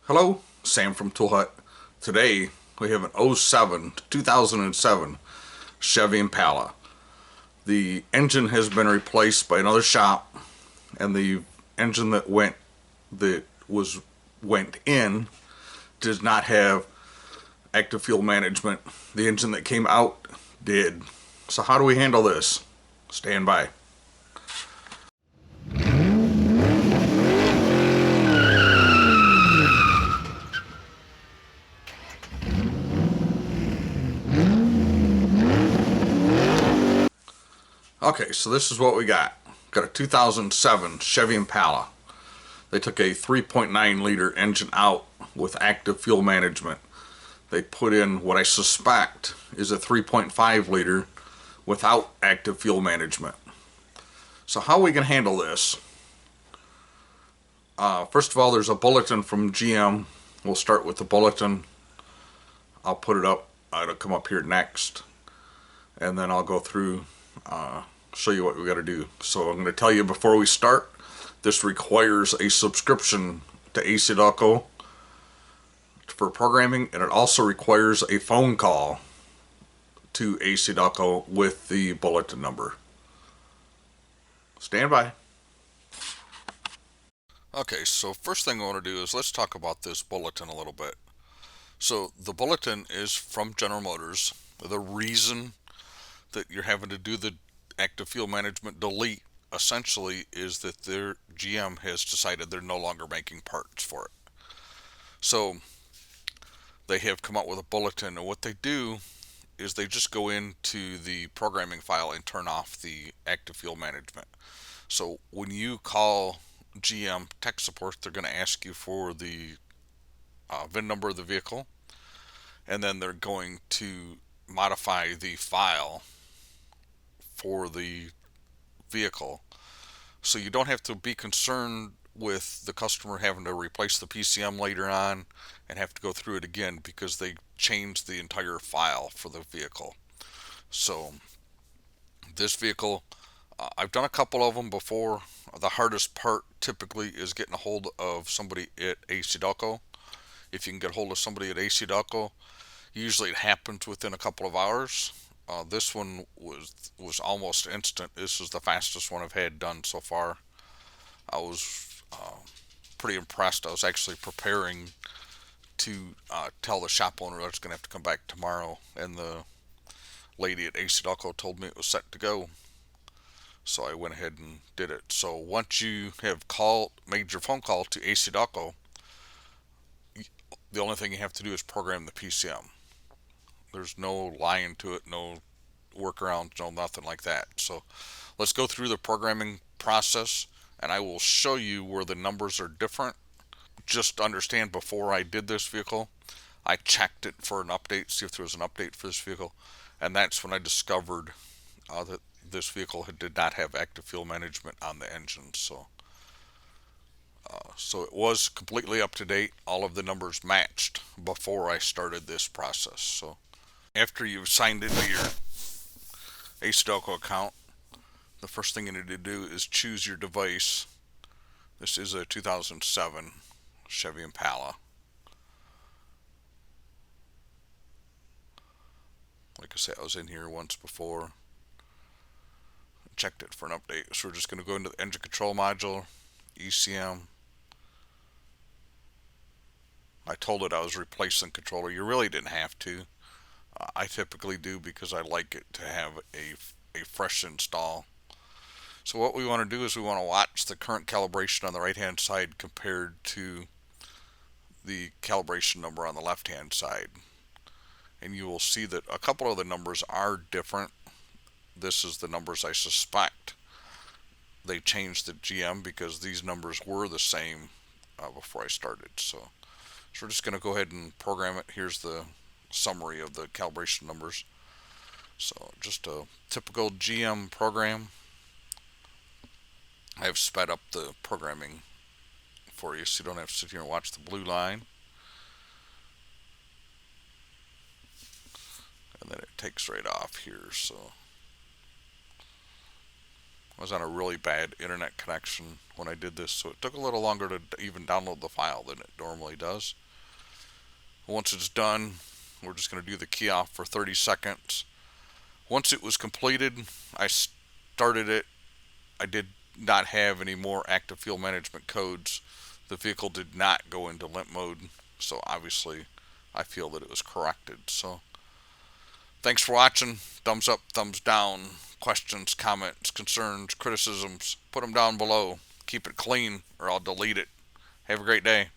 Hello, Sam from Tool Hut. Today we have an '07 to 2007 Chevy Impala. The engine has been replaced by another shop, and the engine that went in does not have active fuel management. The engine that came out did. So how do we handle this? Stand by. Okay, so this is what we got. Got a 2007 Chevy Impala. They took a 3.9 liter engine out with active fuel management. They put in what I suspect is a 3.5 liter without active fuel management. So how are we going to handle this? First of all, there's a bulletin from GM. We'll start with the bulletin. I'll put it up. It'll come up here next. And then I'll go through, show you what we got to do. So I'm going to tell you before we start, this requires a subscription to AC.co for programming, and it also requires a phone call to AC.co with the bulletin number. Stand by. Okay, so first thing I want to do is let's talk about this bulletin a little bit. So the bulletin is from General Motors. The reason that you're having to do the active fuel management delete essentially is that their GM has decided they're no longer making parts for it. So they have come out with a bulletin, and what they do is they just go into the programming file and turn off the active fuel management. So when you call GM tech support, they're going to ask you for the VIN number of the vehicle, and then they're going to modify the file for the vehicle. So you don't have to be concerned with the customer having to replace the PCM later on and have to go through it again, because they changed the entire file for the vehicle. So this vehicle, I've done a couple of them before. The hardest part typically is getting a hold of somebody at AC.co. If you can get a hold of somebody at AC.co, usually it happens within a couple of hours. This one was almost instant. This is the fastest one I've had done so far. I was pretty impressed. I was actually preparing to tell the shop owner I was going to have to come back tomorrow, and the lady at AC.co told me it was set to go. So I went ahead and did it. So once you have made your phone call to AC.co, the only thing you have to do is program the PCM. There's no lying to it, no workarounds, no nothing like that. So let's go through the programming process, and I will show you where the numbers are different. Just understand, before I did this vehicle, I checked it for an update, see if there was an update for this vehicle, and that's when I discovered that this vehicle did not have active fuel management on the engine. So it was completely up to date. All of the numbers matched before I started this process. So after you've signed into your AC.co account, the first thing you need to do is choose your device. This is a 2007 Chevy Impala. Like I said, I was in here once before. Checked it for an update. So we're just going to go into the engine control module, ECM. I told it I was replacing controller. You really didn't have to. I typically do because I like it to have a fresh install. So what we want to do is we want to watch the current calibration on the right hand side compared to the calibration number on the left hand side. And you will see that a couple of the numbers are different. This is the numbers I suspect they changed the GM, because these numbers were the same before I started. So we're just going to go ahead and program it. Here's the summary of the calibration numbers. So just a typical GM program. I have sped up the programming for you so you don't have to sit here and watch the blue line. And then it takes right off here. So I was on a really bad internet connection when I did this, so it took a little longer to even download the file than it normally does. Once it's done, we're just going to do the key off for 30 seconds. Once it was completed, I started it. I did not have any more active fuel management codes. The vehicle did not go into limp mode, so obviously I feel that it was corrected. So thanks for watching. Thumbs up, thumbs down. Questions, comments, concerns, criticisms, put them down below. Keep it clean or I'll delete it. Have a great day.